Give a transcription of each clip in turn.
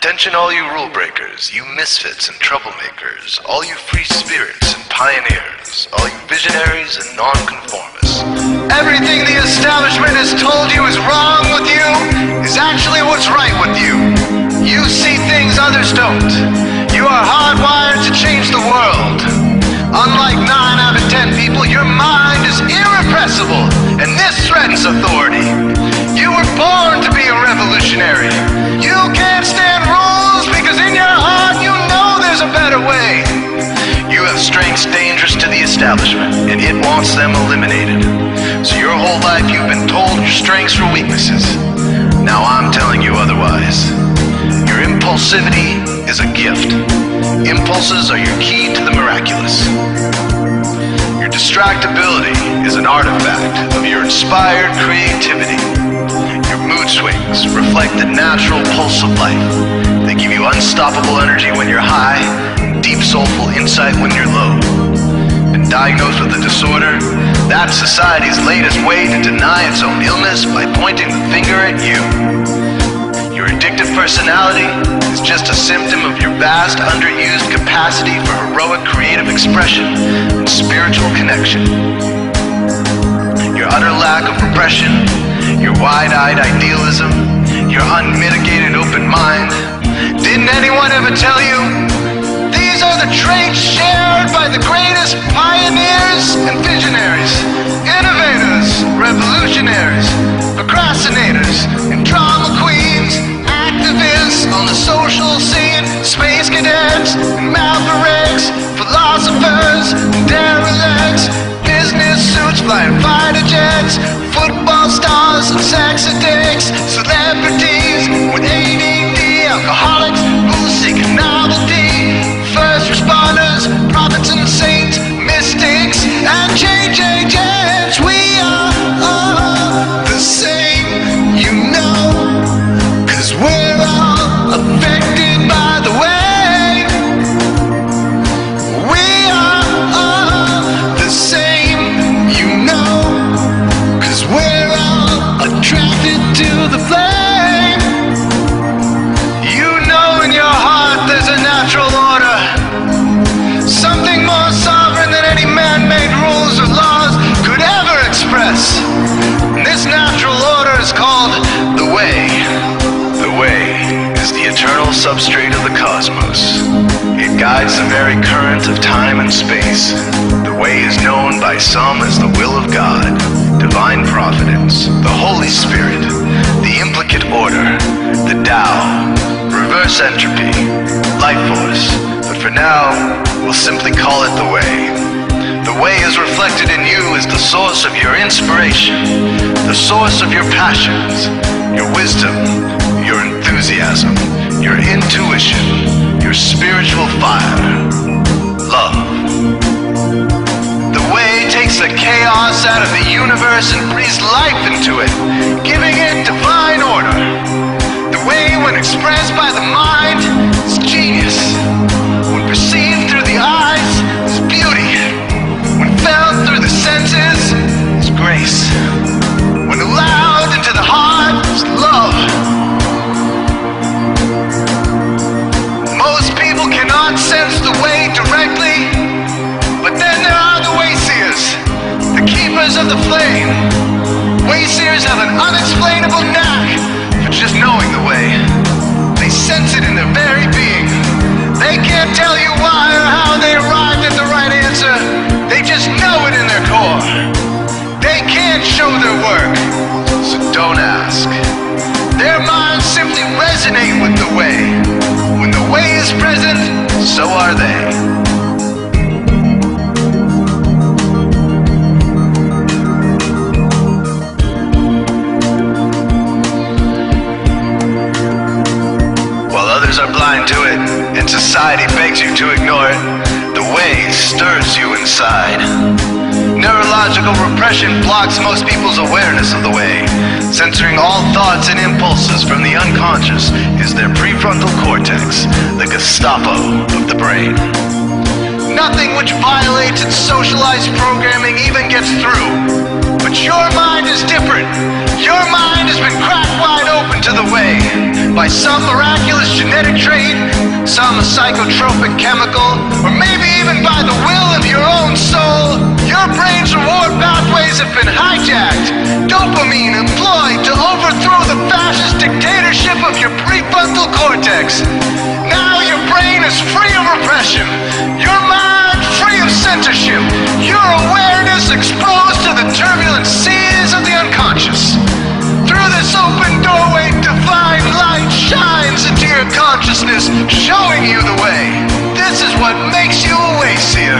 Attention all you rule breakers, you misfits and troublemakers, all you free spirits and pioneers, all you visionaries and nonconformists. Everything the establishment has told you is wrong with you is actually what's right with you. You see things others don't. You are hardwired to change the world. Unlike 9 out of 10 people, your mind is irrepressible, and this threatens authority. You were born to be a revolutionary. You can't stand rules because in your heart you know there's a better way. You have strengths dangerous to the establishment, and it wants them eliminated. So your whole life you've been told your strengths were weaknesses. Now I'm telling you otherwise. Your impulsivity is a gift. Impulses are your key to the miraculous. Your distractibility is an artifact of your inspired creativity. Your mood swings reflect the natural pulse of life. They give you unstoppable energy when you're high, and deep soulful insight when you're low. And diagnosed with a disorder, that's society's latest way to deny its own illness by pointing the finger at you. Your addictive personality is just a symptom of your vast, underused capacity for heroic creative expression and spiritual connection. Your utter lack of repression, your wide-eyed idealism, your unmitigated open mind. Didn't anyone ever tell you? These are the traits shared by the greatest pioneers and visionaries, innovators, revolutionaries, procrastinators, and drama queens, activists on the social scene, space cadets, and mavericks, philosophers, and derelicts, business suits, flying fighter jets, football stars and sex addicts, celebrities with ADD, alcoholics, booze-seeking novelty, first responders, prophets and saints, mystics, and change agents. We are all the same, you know, 'cause we're all affected by the way. We are all the same, you know, 'cause we're all attracted to the flame. You know in your heart there's a natural order, something more sovereign than any man-made rules or laws could ever express. And this natural order is called the Way. The Way is the eternal substrate of the cosmos. It guides the very current of time and space. The Way is known by some as the will of God, divine providence, the Holy Spirit, the implicate order, the Tao, reverse entropy, life force. But for now, we'll simply call it the Way. The Way is reflected in you as the source of your inspiration, the source of your passions, your wisdom, your enthusiasm, your intuition, your spiritual fire, love. The Way takes the chaos out of the universe and breathes life into it, giving it divine order. The Way, when expressed by the mind, is genius. When perceived through the eyes, is beauty. When felt through the senses, is grace. When allowed into the heart, is love. Most people cannot sense the Way directly, but then there are the Wayseers, the keepers of the flame. Wayseers have an unexplainable knack for just knowing the Way. They sense it in their very being. They can't tell you why or how they arrived at the right answer. They just know it in their core. They can't show their work, so don't ask. Their minds simply resonate with the Way. When the Way is present, so are they. Are blind to it, and society begs you to ignore it. The Way stirs you inside. Neurological repression blocks most people's awareness of the Way. Censoring all thoughts and impulses from the unconscious is their prefrontal cortex, the Gestapo of the brain. Nothing which violates its socialized programming even gets through. But your mind is different. Your mind has been cracked wide open to the Way. by some miraculous genetic trait, some psychotropic chemical, or maybe even by the will of your own soul, your brain's reward pathways have been hijacked, dopamine employed to overthrow the fascist dictatorship of your prefrontal cortex. Now your brain is free of repression, your mind free of censorship, your awareness exposed to the turbulent seas of the unconscious. Through this open doorway, divine light shines into your consciousness, showing you the way. This is what makes you a Wayseer.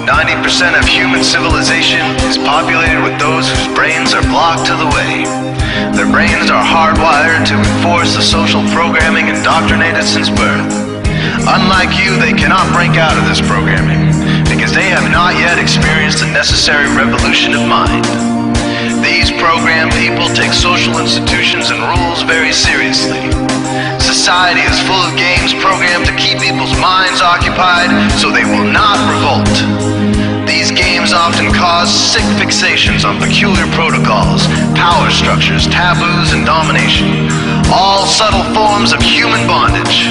90% of human civilization is populated with those whose brains are blocked to the way. Their brains are hardwired to enforce the social programming indoctrinated since birth. Unlike you, they cannot break out of this programming, because they have not yet experienced the necessary revolution of mind. These programmed people take social institutions and rules very seriously. Society is full of games programmed to keep people's minds occupied so they will not revolt. These games often cause sick fixations on peculiar protocols, power structures, taboos, and domination, all subtle forms of human bondage.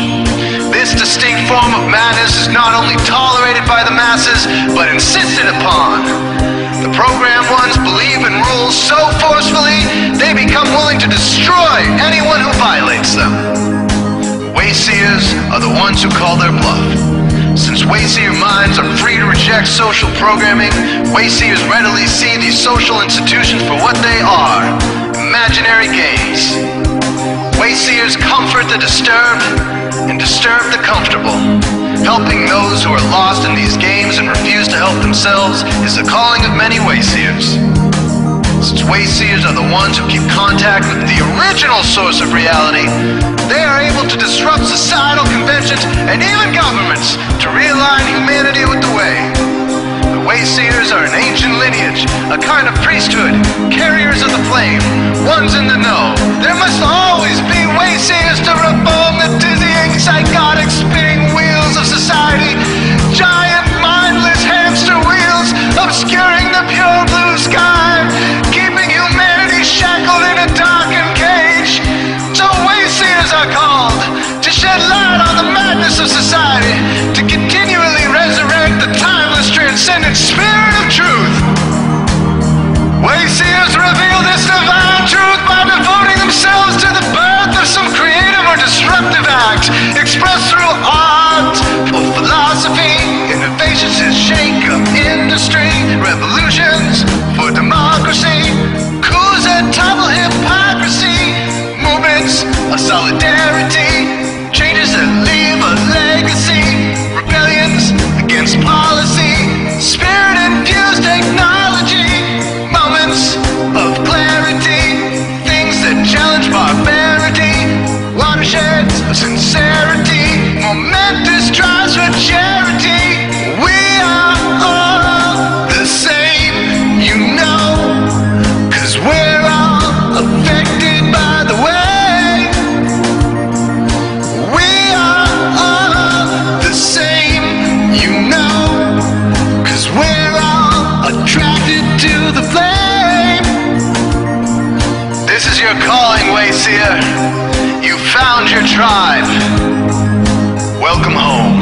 This distinct form of madness is not only tolerated by the masses, but insisted upon. The programmed ones believe in rules so forcefully, they become willing to destroy anyone who violates them. Wayseers are the ones who call their bluff. Since Wayseer minds are free to reject social programming, Wayseers readily see these social institutions for what they are: imaginary games. Wayseers comfort the disturbed and disturb the comfortable. Helping those who are lost in these games and refuse to help themselves is the calling of many Wayseers. Since Wayseers are the ones who keep contact with the original source of reality, they are able to disrupt societal conventions and even governments to realign humanity with the way. The Wayseers are an ancient lineage, a kind of priesthood, carriers of the flame, ones in the know. There must always be Wayseers to reform the dizzying, psychotic, spinning wheels of society, giant, mindless hamster wheels obscuring the pure blue sky, keeping humanity shackled in a darkened cage. So Wayseers are called to shed light on the madness of society, to continually resurrect the timeless, transcendent spirit of truth. Wayseers reveal this divine truth by devoting themselves to the birth of some creative or disruptive act, expressed through art or philosophy. Innovations that shake up industry, revolutions for democracy, coups that topple hypocrisy, movements of solidarity, changes that leave a legacy, rebellions against policy, spirit-infused technology, moments of clarity, things that challenge barbarity, watersheds of sincerity, momentous drives for charity. We are all the same, you know, 'cause we're all affected by the way. We are all the same, you know, 'cause we're all attracted to the flame. This is your calling, Wayseer. You found your tribe. Welcome home.